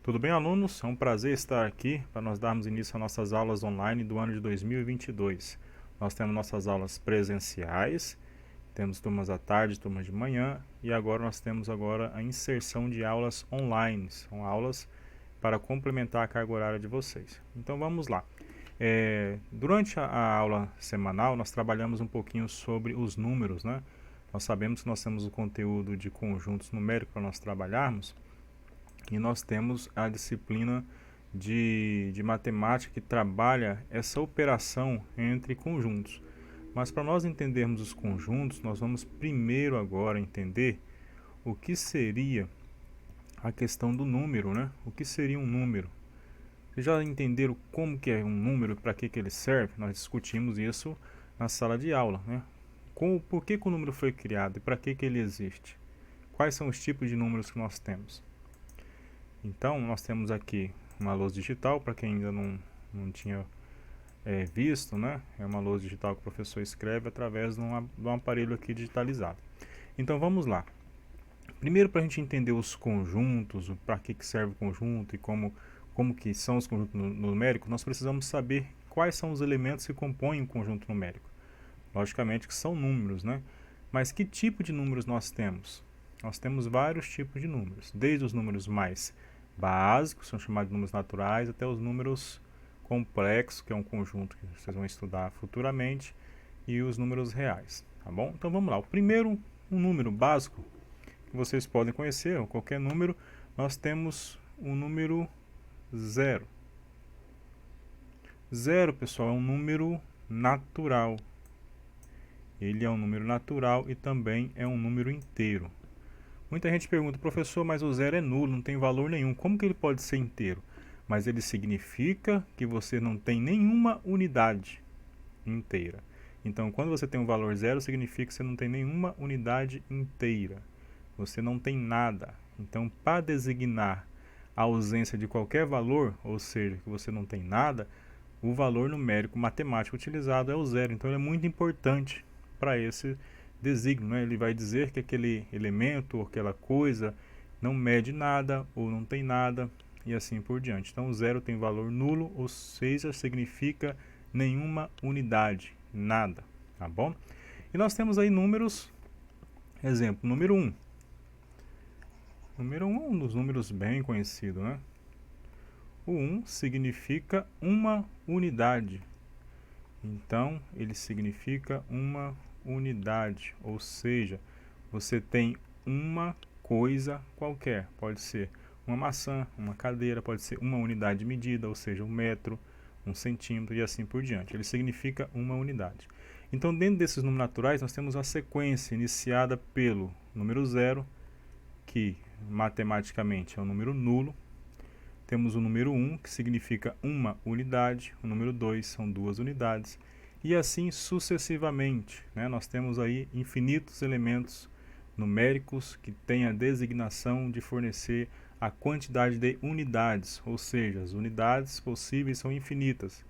Tudo bem, alunos? É um prazer estar aqui para nós darmos início às nossas aulas online do ano de 2022. Nós temos nossas aulas presenciais, temos turmas à tarde, turmas de manhã e agora nós temos a inserção de aulas online. São aulas para complementar a carga horária de vocês. Então vamos lá. Durante a aula semanal nós trabalhamos um pouquinho sobre os números, né? Nós sabemos que nós temos o conteúdo de conjuntos numéricos para nós trabalharmos. E nós temos a disciplina de matemática que trabalha essa operação entre conjuntos. Mas para nós entendermos os conjuntos, nós vamos primeiro agora entender o que seria a questão do número, né? O que seria um número? Vocês já entenderam como que é um número, para que ele serve? Nós discutimos isso na sala de aula, né? Por que o número foi criado e para que ele existe? Quais são os tipos de números que nós temos? Então, nós temos aqui uma lousa digital, para quem ainda não tinha visto, né? É uma lousa digital que o professor escreve através de um aparelho aqui digitalizado. Então, vamos lá. Primeiro, para a gente entender os conjuntos, para que serve o conjunto e como que são os conjuntos numéricos, nós precisamos saber quais são os elementos que compõem o conjunto numérico. Logicamente que são números, né? Mas que tipo de números nós temos? Nós temos vários tipos de números, desde os números mais básicos, são chamados de números naturais, até os números complexos, que é um conjunto que vocês vão estudar futuramente, e os números reais, tá bom? Então vamos lá. O primeiro, um número básico, que vocês podem conhecer, ou qualquer número, nós temos o número 0. 0, pessoal, é um número natural. Ele é um número natural e também é um número inteiro. Muita gente pergunta, professor, mas o 0 é nulo, não tem valor nenhum. Como que ele pode ser inteiro? Mas ele significa que você não tem nenhuma unidade inteira. Então, quando você tem um valor 0, significa que você não tem nenhuma unidade inteira. Você não tem nada. Então, para designar a ausência de qualquer valor, ou seja, que você não tem nada, o valor numérico matemático utilizado é o 0. Então, ele é muito importante para esse desígnio, né? Ele vai dizer que aquele elemento ou aquela coisa não mede nada ou não tem nada e assim por diante. Então, o 0 tem valor nulo, ou seja, significa nenhuma unidade, nada, tá bom? E nós temos aí números, exemplo, número 1. Número 1 é um dos números bem conhecido, né? O 1 significa uma unidade. Então, ele significa uma unidade, ou seja, você tem uma coisa qualquer, pode ser uma maçã, uma cadeira, pode ser uma unidade de medida, ou seja, um metro, um centímetro e assim por diante. Ele significa uma unidade. Então, dentro desses números naturais, nós temos a sequência iniciada pelo número 0, que matematicamente é um número nulo. Temos o número 1, que significa uma unidade, o número 2 são duas unidades, e assim sucessivamente, né? Nós temos aí infinitos elementos numéricos que têm a designação de fornecer a quantidade de unidades, ou seja, as unidades possíveis são infinitas.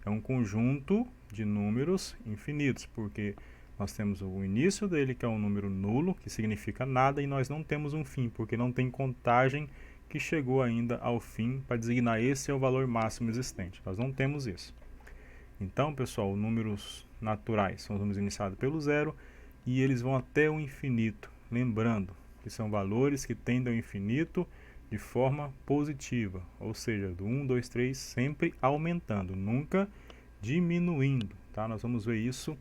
É um conjunto de números infinitos, porque nós temos o início dele, que é um número nulo, que significa nada, e nós não temos um fim, porque não tem contagem que chegou ainda ao fim para designar esse é o valor máximo existente. Nós não temos isso. Então, pessoal, números naturais são os números iniciados pelo 0 e eles vão até o infinito. Lembrando que são valores que tendem ao infinito de forma positiva, ou seja, do 1, 2, 3 sempre aumentando, nunca diminuindo, tá? Nós vamos ver isso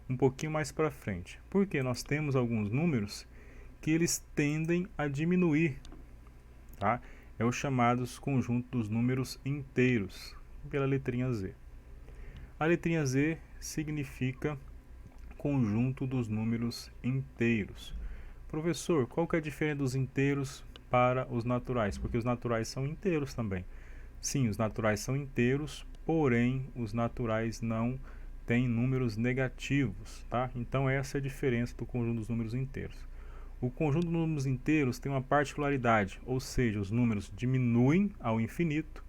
um pouquinho mais para frente. Porque nós temos alguns números que eles tendem a diminuir, tá? É o chamado conjunto dos números inteiros, pela letrinha Z. A letrinha Z significa conjunto dos números inteiros. Professor, qual que é a diferença dos inteiros para os naturais? Porque os naturais são inteiros também. Sim, os naturais são inteiros, porém os naturais não têm números negativos, tá? Então essa é a diferença do conjunto dos números inteiros. O conjunto dos números inteiros tem uma particularidade, ou seja, os números diminuem ao infinito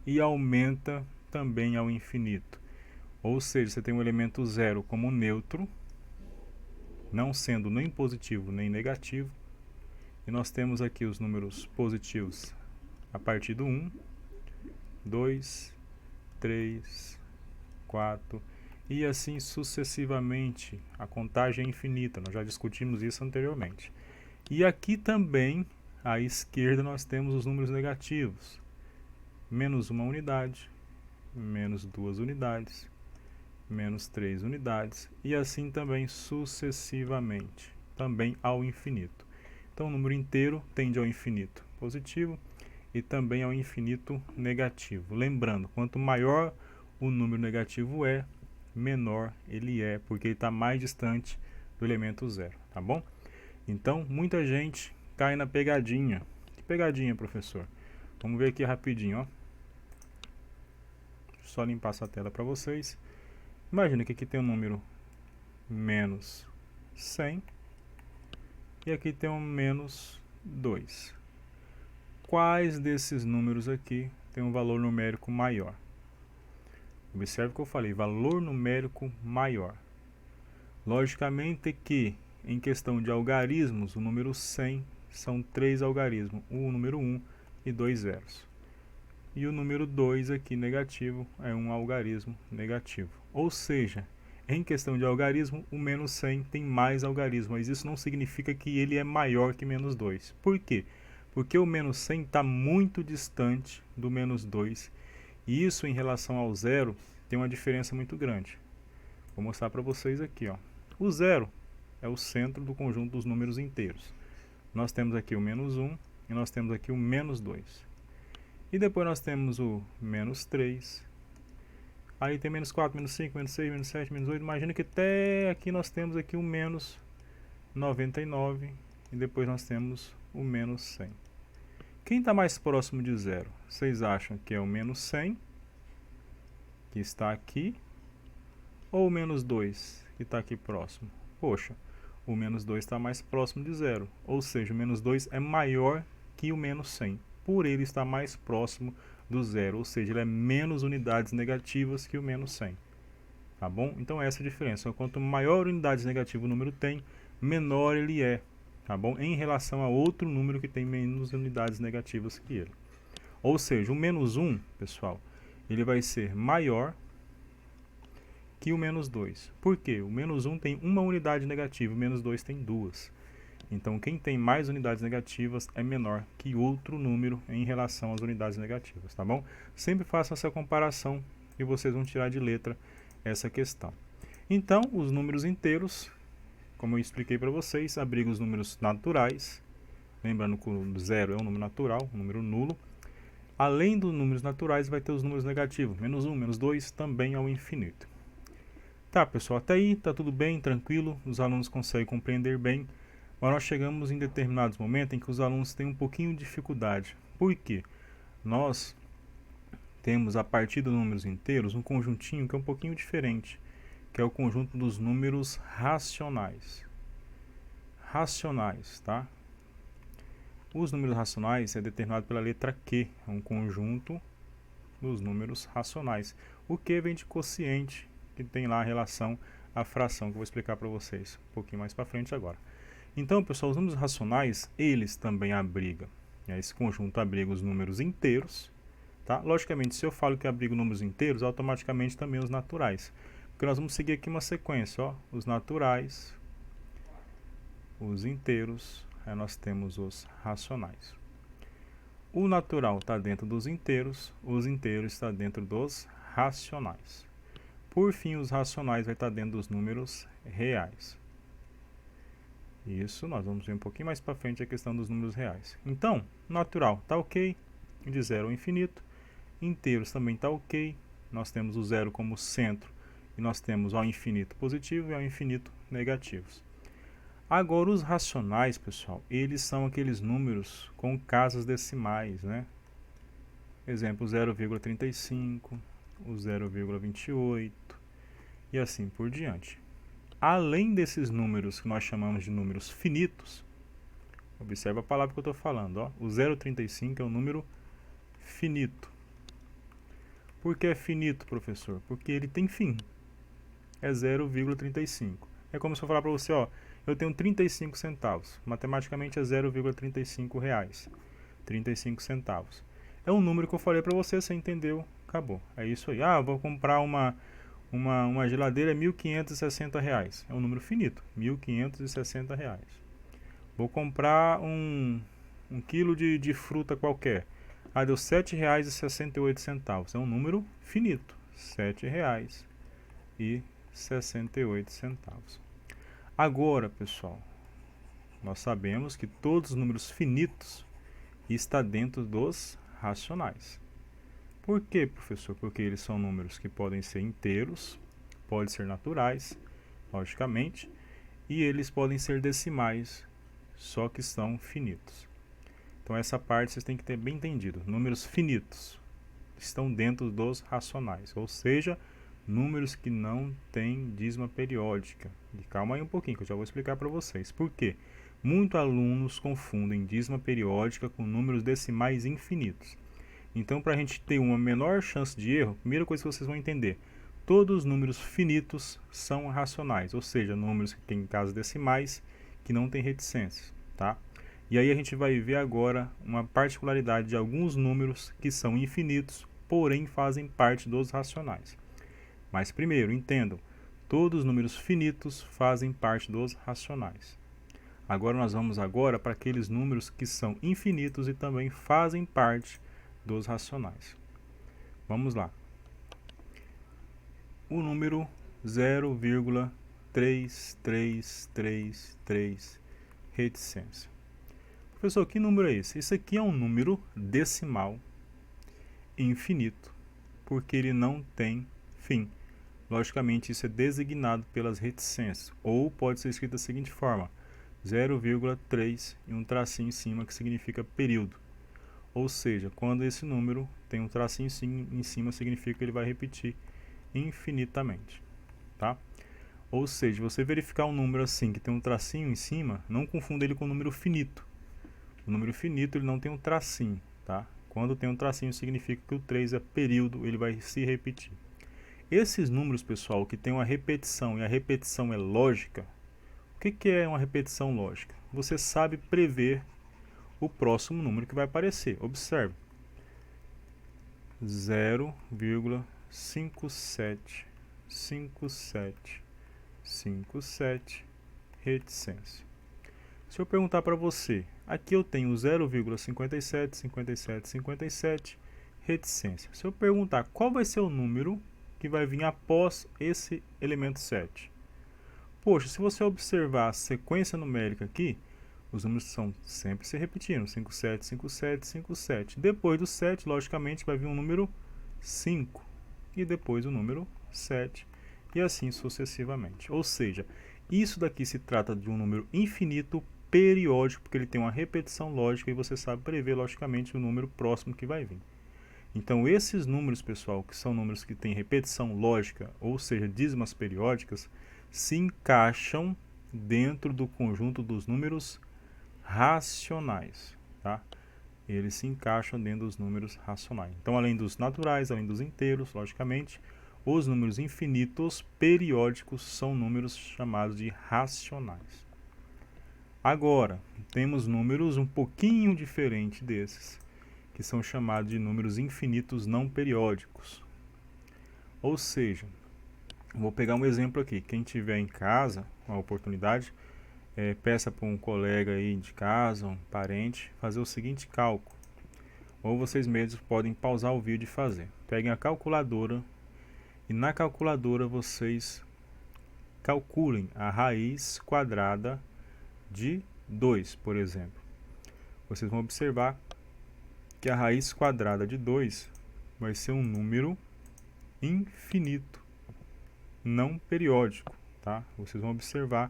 e aumenta também ao infinito. Ou seja, você tem um elemento 0 como neutro, não sendo nem positivo nem negativo. E nós temos aqui os números positivos a partir do 1, 2, 3, 4 e assim sucessivamente. A contagem é infinita, nós já discutimos isso anteriormente. E aqui também, à esquerda, nós temos os números negativos. Menos 1 unidade, menos 2 unidades, menos 3 unidades e assim também sucessivamente, também ao infinito. Então o número inteiro tende ao infinito positivo e também ao infinito negativo. Lembrando, quanto maior o número negativo é, menor ele é, porque ele está mais distante do elemento zero, tá bom? Então, muita gente cai na pegadinha. Que pegadinha, professor? Vamos ver aqui rapidinho, ó. Só limpar essa tela para vocês. Imagina que aqui tem um número menos 100 e aqui tem um menos 2. Quais desses números aqui tem um valor numérico maior? Observe que eu falei, valor numérico maior. Logicamente que, em questão de algarismos, o número 100 são 3 algarismos, o número 1 e 2 zeros. E o número 2 aqui negativo é um algarismo negativo. Ou seja, em questão de algarismo, o menos 100 tem mais algarismo, mas isso não significa que ele é maior que menos 2. Por quê? Porque o menos 100 está muito distante do menos 2. E isso em relação ao zero tem uma diferença muito grande. Vou mostrar para vocês aqui, ó. O zero é o centro do conjunto dos números inteiros. Nós temos aqui o menos 1 e nós temos aqui o menos 2. E depois nós temos o menos 3. Aí tem menos 4, menos 5, menos 6, menos 7, menos 8. Imagina que até aqui nós temos aqui o menos 99. E depois nós temos o menos 100. Quem está mais próximo de zero? Vocês acham que é o menos 100, que está aqui, ou o menos 2, que está aqui próximo? Poxa, o menos 2 está mais próximo de zero, ou seja, o menos 2 é maior que o menos 100, por ele estar mais próximo do zero, ou seja, ele é menos unidades negativas que o menos 100. Tá bom? Então essa é a diferença. Quanto maior unidades negativas o número tem, menor ele é. Tá bom? Em relação a outro número que tem menos unidades negativas que ele. Ou seja, o menos 1, pessoal, ele vai ser maior que o menos 2. Por quê? O menos 1 tem uma unidade negativa, o menos 2 tem duas. Então, quem tem mais unidades negativas é menor que outro número em relação às unidades negativas, tá bom? Sempre façam essa comparação e vocês vão tirar de letra essa questão. Então, os números inteiros, como eu expliquei para vocês, abrigam os números naturais. Lembrando que o zero é um número natural, um número nulo. Além dos números naturais, vai ter os números negativos. Menos 1, menos 2, também ao infinito. Tá, pessoal, até aí tá tudo bem, tranquilo. Os alunos conseguem compreender bem. Mas nós chegamos em determinados momentos em que os alunos têm um pouquinho de dificuldade. Por quê? Nós temos, a partir dos números inteiros, um conjuntinho que é um pouquinho diferente, que é o conjunto dos números racionais. Racionais, tá? Os números racionais é determinado pela letra Q, é um conjunto dos números racionais. O Q vem de quociente, que tem lá a relação à fração, que eu vou explicar para vocês um pouquinho mais para frente agora. Então, pessoal, os números racionais, eles também abrigam. Esse conjunto abriga os números inteiros, tá? Logicamente, se eu falo que abriga números inteiros, automaticamente também os naturais. Porque nós vamos seguir aqui uma sequência, ó. Os naturais, os inteiros, aí nós temos os racionais. O natural está dentro dos inteiros, os inteiros estão dentro dos racionais. Por fim, os racionais vai estar dentro dos números reais. Isso, nós vamos ver um pouquinho mais para frente a questão dos números reais. Então, natural está ok, de 0 ao infinito. Inteiros também está ok. Nós temos o zero como centro e nós temos ao infinito positivo e ao infinito negativos. Agora, os racionais, pessoal, eles são aqueles números com casas decimais, né? Exemplo, 0,35, o 0,28 e assim por diante. Além desses números que nós chamamos de números finitos, observe a palavra que eu estou falando, ó, o 0,35 é um número finito. Por que é finito, professor? Porque ele tem fim, é 0,35. É como se eu falar para você, ó, eu tenho 35 centavos, matematicamente é 0,35 reais, 35 centavos. é o número que eu falei para você, você entendeu, acabou. É isso aí. Ah, eu vou comprar uma geladeira, R$1.560. É um número finito, R$1.560. Vou comprar um quilo de fruta qualquer. Ah, deu R$7,68. É um número finito, R$7,68. Agora, pessoal, nós sabemos que todos os números finitos estão dentro dos racionais. Por quê, professor? Porque eles são números que podem ser inteiros, podem ser naturais, logicamente, e eles podem ser decimais, só que são finitos. Então essa parte vocês têm que ter bem entendido. Números finitos estão dentro dos racionais, ou seja, números que não têm dízima periódica. E calma aí um pouquinho que eu já vou explicar para vocês. Por quê? Muitos alunos confundem dízima periódica com números decimais infinitos. Então, para a gente ter uma menor chance de erro, a primeira coisa que vocês vão entender, todos os números finitos são racionais, ou seja, números que têm casas decimais que não têm reticências, tá? E aí a gente vai ver agora uma particularidade de alguns números que são infinitos, porém fazem parte dos racionais. Mas primeiro, entendam, todos os números finitos fazem parte dos racionais. Agora nós vamos para aqueles números que são infinitos e também fazem parte dos racionais. Vamos lá. O número 0,3333 reticência. Professor, que número é esse? Esse aqui é um número decimal infinito, porque ele não tem fim. Logicamente, isso é designado pelas reticências, ou pode ser escrito da seguinte forma: 0,3 e um tracinho em cima que significa período. Ou seja, quando esse número tem um tracinho em cima, significa que ele vai repetir infinitamente, tá? Ou seja, você verificar um número assim que tem um tracinho em cima, não confunda ele com um número finito. O número finito ele não tem um tracinho, tá? Quando tem um tracinho significa que o 3 é período, ele vai se repetir. Esses números, pessoal, que tem uma repetição e a repetição é lógica, o que é uma repetição lógica? Você sabe prever o próximo número que vai aparecer. Observe. 0,575757 reticência. Se eu perguntar para você, aqui eu tenho 0,575757 reticência. Se eu perguntar qual vai ser o número que vai vir após esse elemento 7. Poxa, se você observar a sequência numérica aqui, os números são sempre se repetindo, 57, 57, 57. Depois do 7, logicamente, vai vir um número 5 e depois o número 7 e assim sucessivamente. Ou seja, isso daqui se trata de um número infinito periódico, porque ele tem uma repetição lógica e você sabe prever logicamente o número próximo que vai vir. Então esses números, pessoal, que são números que têm repetição lógica, ou seja, dízimas periódicas, se encaixam dentro do conjunto dos números racionais, tá? Eles se encaixam dentro dos números racionais. Então, além dos naturais, além dos inteiros, logicamente, os números infinitos periódicos são números chamados de racionais. Agora, temos números um pouquinho diferentes desses, que são chamados de números infinitos não periódicos. Ou seja, vou pegar um exemplo aqui. Quem tiver em casa, uma oportunidade, peça para um colega aí de casa, um parente, fazer o seguinte cálculo. Ou vocês mesmos podem pausar o vídeo e fazer. Peguem a calculadora e na calculadora vocês calculem a raiz quadrada de 2, por exemplo. Vocês vão observar que a raiz quadrada de 2 vai ser um número infinito, não periódico, tá? Vocês vão observar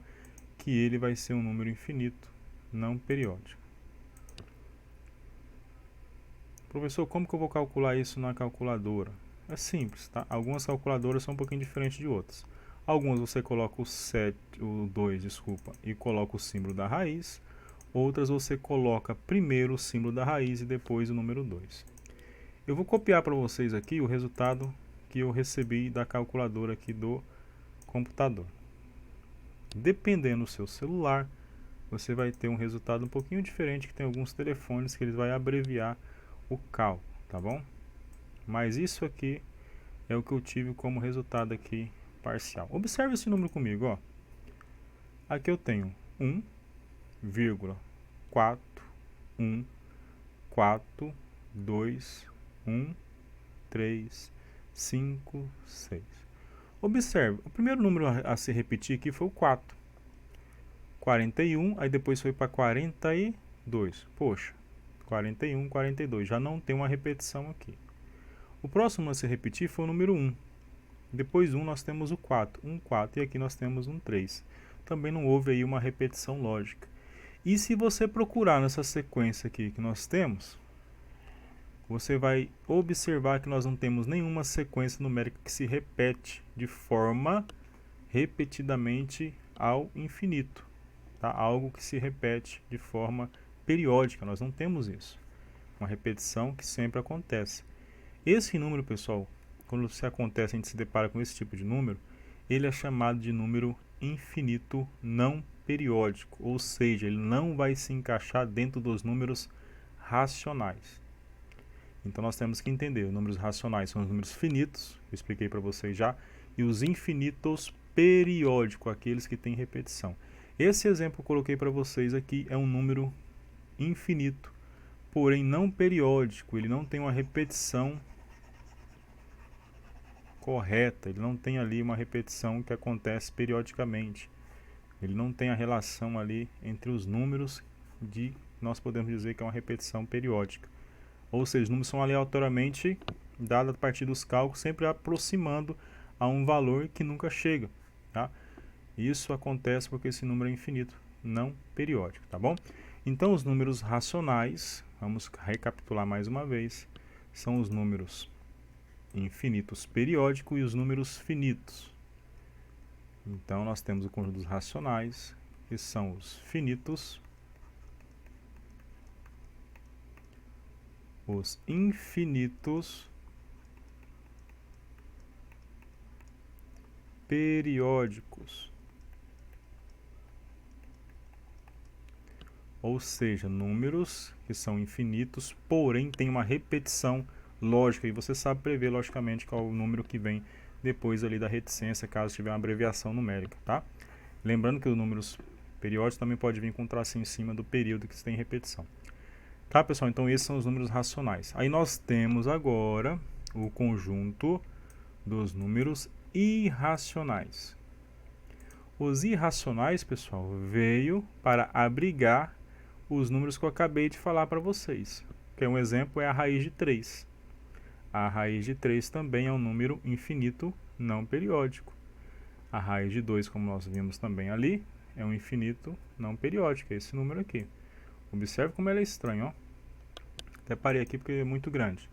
que ele vai ser um número infinito, não periódico. Professor, como que eu vou calcular isso na calculadora? É simples, tá? Algumas calculadoras são um pouquinho diferentes de outras. Algumas você coloca o 2, e coloca o símbolo da raiz. Outras você coloca primeiro o símbolo da raiz e depois o número 2. Eu vou copiar para vocês aqui o resultado que eu recebi da calculadora aqui do computador. Dependendo do seu celular, você vai ter um resultado um pouquinho diferente, que tem alguns telefones que eles vão abreviar o cálculo, tá bom? Mas isso aqui é o que eu tive como resultado aqui parcial. Observe esse número comigo, ó. Aqui eu tenho 1,414,1,3,5,6. Observe, o primeiro número a se repetir aqui foi o 4. 41, aí depois foi para 42. Poxa, 41, 42. Já não tem uma repetição aqui. O próximo a se repetir foi o número 1. Depois 1 nós temos o 4. 1, 4 e aqui nós temos um 3. Também não houve aí uma repetição lógica. E se você procurar nessa sequência aqui que nós temos, você vai observar que nós não temos nenhuma sequência numérica que se repete de forma repetidamente ao infinito. Tá? Algo que se repete de forma periódica, nós não temos isso. Uma repetição que sempre acontece. Esse número, pessoal, quando se acontece, a gente se depara com esse tipo de número, ele é chamado de número infinito não periódico, ou seja, ele não vai se encaixar dentro dos números racionais. Então nós temos que entender, os números racionais são os números finitos, eu expliquei para vocês já, e os infinitos periódicos, aqueles que têm repetição. Esse exemplo que eu coloquei para vocês aqui é um número infinito, porém não periódico, ele não tem uma repetição correta, ele não tem ali uma repetição que acontece periodicamente. Ele não tem a relação ali entre os números de, nós podemos dizer que é uma repetição periódica. Ou seja, os números são aleatoriamente dados a partir dos cálculos, sempre aproximando a um valor que nunca chega, tá? Isso acontece porque esse número é infinito, não periódico, tá bom? Então, os números racionais, vamos recapitular mais uma vez, são os números infinitos periódicos e os números finitos. Então, nós temos o conjunto dos racionais, que são os finitos, os infinitos periódicos. Ou seja, números que são infinitos, porém tem uma repetição lógica, e você sabe prever logicamente qual é o número que vem depois ali da reticência, caso tiver uma abreviação numérica, tá? Lembrando que os números periódicos também pode vir com um tracinho em cima do período que tem repetição. Tá, pessoal? Então esses são os números racionais. Aí nós temos agora o conjunto dos números irracionais. Os irracionais, pessoal, veio para abrigar os números que eu acabei de falar para vocês. Que um exemplo é a raiz de 3. A raiz de 3 também é um número infinito não periódico. A raiz de 2, como nós vimos também ali, é um infinito não periódico, é esse número aqui. Observe como ele é estranho, ó. Até parei aqui porque é muito grande.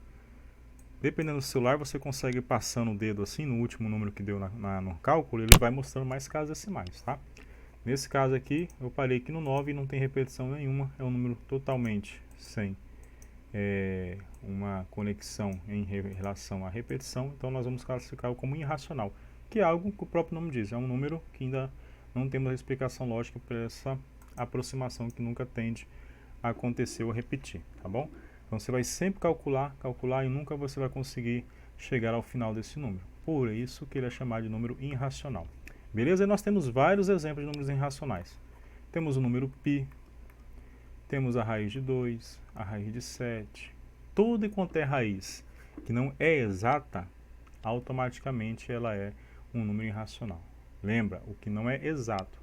Dependendo do celular, você consegue passando o dedo assim, no último número que deu no cálculo, ele vai mostrando mais casas decimais, tá? Nesse caso aqui, eu parei aqui no 9 e não tem repetição nenhuma, é um número totalmente sem uma conexão em relação à repetição, então nós vamos classificá-lo como irracional, que é algo que o próprio nome diz, é um número que ainda não temos a explicação lógica para essa aproximação que nunca tende a acontecer ou repetir, tá bom? Então você vai sempre calcular e nunca você vai conseguir chegar ao final desse número, por isso que ele é chamado de número irracional. Beleza? E nós temos vários exemplos de números irracionais. Temos o número π, temos a raiz de 2, a raiz de 7. Tudo e quanto é raiz que não é exata, automaticamente ela é um número irracional. Lembra, o que não é exato.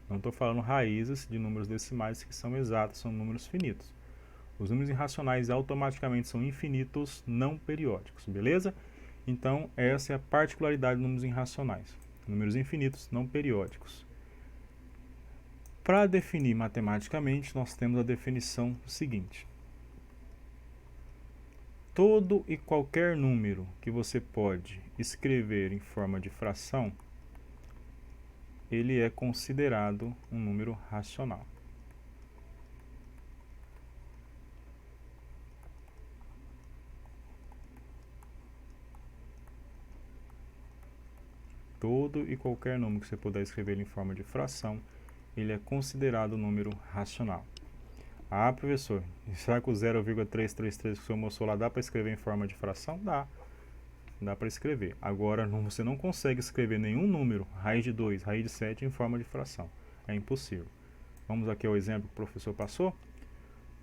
Não estou falando raízes de números decimais que são exatos, são números finitos. Os números irracionais automaticamente são infinitos não periódicos, beleza? Então, essa é a particularidade dos números irracionais. Números infinitos não periódicos. Para definir matematicamente, nós temos a definição seguinte. Todo e qualquer número que você pode escrever em forma de fração, ele é considerado um número racional. Todo e qualquer número que você puder escrever em forma de fração, ele é considerado um número racional. Ah, professor, será que o 0,333 que o senhor mostrou lá dá para escrever em forma de fração? Dá para escrever. Agora, você não consegue escrever nenhum número, raiz de 2, raiz de 7, em forma de fração. É impossível. Vamos aqui ao exemplo que o professor passou.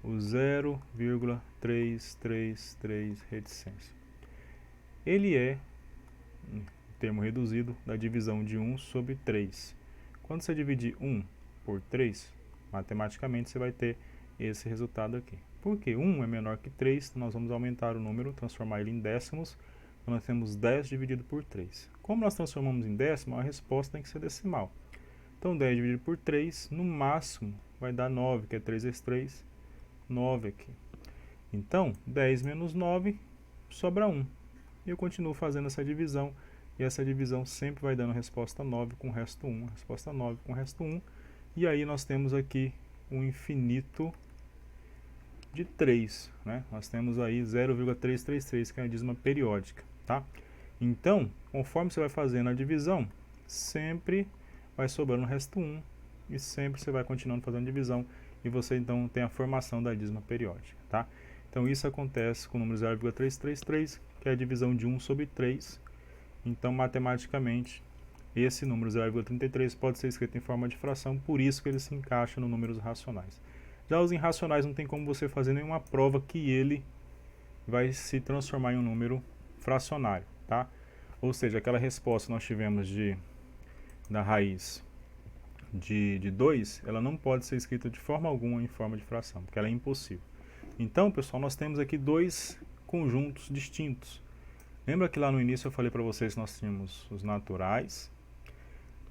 O 0,333 reticência. Ele é um termo reduzido da divisão de 1 sobre 3. Quando você dividir 1 por 3, matematicamente você vai ter esse resultado aqui. Porque 1 é menor que 3, nós vamos aumentar o número, transformar ele em décimos. Então nós temos 10 dividido por 3. Como nós transformamos em décimo, a resposta tem que ser decimal. Então 10 dividido por 3, no máximo, vai dar 9, que é 3 vezes 3, 9 aqui. Então, 10 menos 9, sobra 1. E eu continuo fazendo essa divisão, e essa divisão sempre vai dando resposta 9 com o resto 1, resposta 9 com o resto 1. E aí nós temos aqui um infinito de 3, né? Nós temos aí 0,333, que é a dízima periódica, tá? Então, conforme você vai fazendo a divisão, sempre vai sobrando o resto 1, e sempre você vai continuando fazendo divisão, e você então tem a formação da dízima periódica, tá? Então isso acontece com o número 0,333, que é a divisão de 1 sobre 3. Então, matematicamente, esse número 0,33 pode ser escrito em forma de fração, por isso que ele se encaixa nos números racionais. Já os irracionais não tem como você fazer nenhuma prova que ele vai se transformar em um número fracionário, tá? Ou seja, aquela resposta que nós tivemos da raiz de 2, ela não pode ser escrita de forma alguma em forma de fração, porque ela é impossível. Então, pessoal, nós temos aqui dois conjuntos distintos. Lembra que lá no início eu falei para vocês que nós tínhamos os naturais,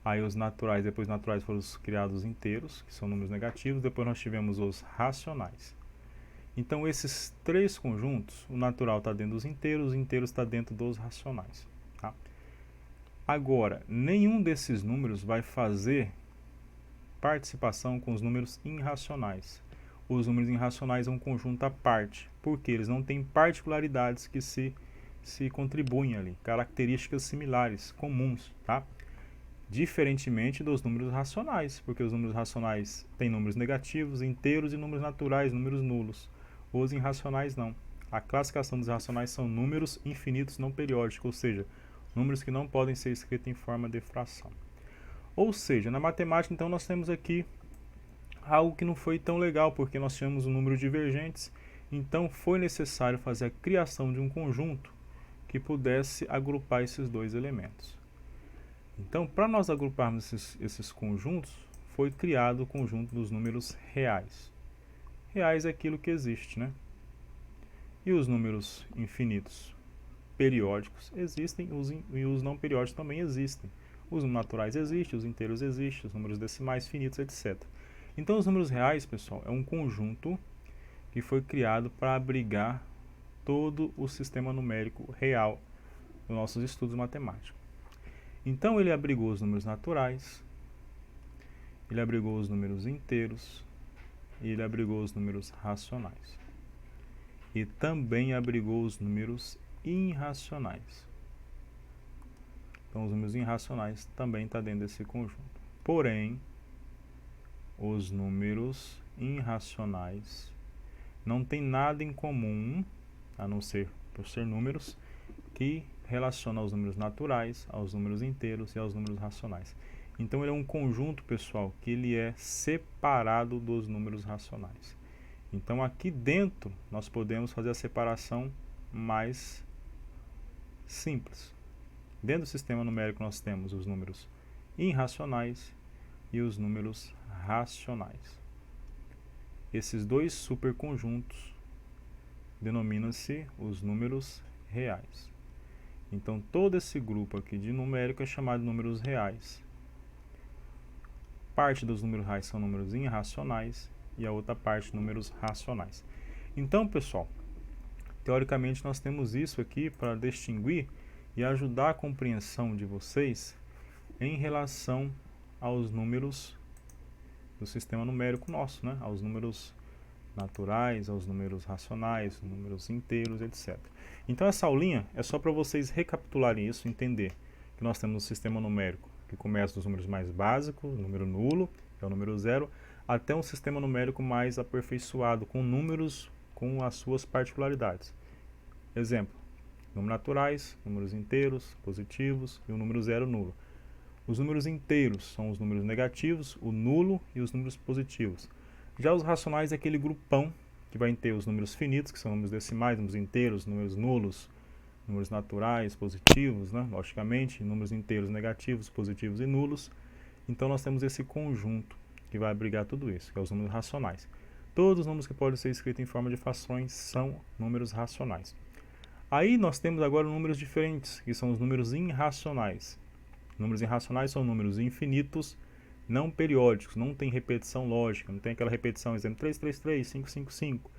aí os naturais, depois os naturais foram os criados inteiros, que são números negativos, depois nós tivemos os racionais. Então esses três conjuntos, o natural está dentro dos inteiros, os inteiros está dentro dos racionais. Tá? Agora, nenhum desses números vai fazer participação com os números irracionais. Os números irracionais é um conjunto à parte, porque eles não têm particularidades que se contribuem ali, características similares, comuns, tá? Diferentemente dos números racionais, porque os números racionais têm números negativos, inteiros e números naturais, números nulos. Os irracionais não. A classificação dos racionais são números infinitos não periódicos, ou seja, números que não podem ser escritos em forma de fração. Ou seja, na matemática, então, nós temos aqui algo que não foi tão legal, porque nós tínhamos um número divergentes, então foi necessário fazer a criação de um conjunto que pudesse agrupar esses dois elementos. Então, para nós agruparmos esses conjuntos, foi criado o conjunto dos números reais. Reais é aquilo que existe, né? E os números infinitos periódicos existem, e os não periódicos também existem. Os naturais existem, os inteiros existem, os números decimais, finitos, etc. Então, os números reais, pessoal, é um conjunto que foi criado para abrigar todo o sistema numérico real dos nossos estudos matemáticos. Então, ele abrigou os números naturais, ele abrigou os números inteiros, e ele abrigou os números racionais. E também abrigou os números irracionais. Então, os números irracionais também estão dentro desse conjunto. Porém, os números irracionais não têm nada em comum, a não ser por ser números, que relaciona aos números naturais, aos números inteiros e aos números racionais. Então, ele é um conjunto, pessoal, que ele é separado dos números racionais. Então, aqui dentro, nós podemos fazer a separação mais simples. Dentro do sistema numérico, nós temos os números irracionais e os números racionais. Esses dois superconjuntos denominam-se os números reais. Então, todo esse grupo aqui de numérico é chamado de números reais. Parte dos números reais são números irracionais e a outra parte números racionais. Então, pessoal, teoricamente nós temos isso aqui para distinguir e ajudar a compreensão de vocês em relação aos números do sistema numérico nosso, né? Aos números naturais, aos números racionais, números inteiros, etc. Então essa aulinha é só para vocês recapitularem isso, entender que nós temos um sistema numérico que começa dos números mais básicos, o número nulo, que é o número 0, até um sistema numérico mais aperfeiçoado, com números com as suas particularidades. Exemplo, números naturais, números inteiros, positivos e o número zero nulo. Os números inteiros são os números negativos, o nulo e os números positivos. Já os racionais é aquele grupão que vai ter os números finitos, que são números decimais, números inteiros, números nulos, números naturais, positivos, né? Logicamente, números inteiros negativos, positivos e nulos. Então nós temos esse conjunto que vai abrigar tudo isso, que é os números racionais. Todos os números que podem ser escritos em forma de frações são números racionais. Aí nós temos agora números diferentes, que são os números irracionais. Números irracionais são números infinitos, não periódicos, não tem repetição lógica, não tem aquela repetição, exemplo, 333, 555.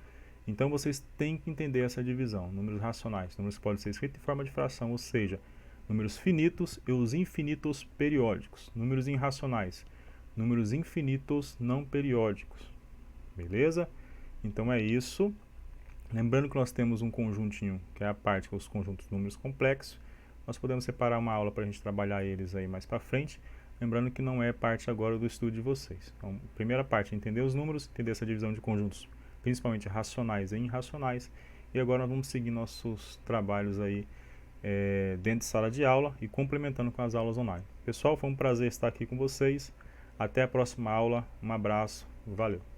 Então vocês têm que entender essa divisão, números racionais, números que podem ser escritos em forma de fração, ou seja, números finitos e os infinitos periódicos. Números irracionais, números infinitos não periódicos. Beleza? Então é isso. Lembrando que nós temos um conjuntinho, que é a parte com os conjuntos de números complexos. Nós podemos separar uma aula para a gente trabalhar eles aí mais para frente. Lembrando que não é parte agora do estudo de vocês. Então, a primeira parte é entender os números, entender essa divisão de conjuntos, principalmente racionais e irracionais. E agora nós vamos seguir nossos trabalhos aí dentro de sala de aula e complementando com as aulas online. Pessoal, foi um prazer estar aqui com vocês. Até a próxima aula. Um abraço. Valeu.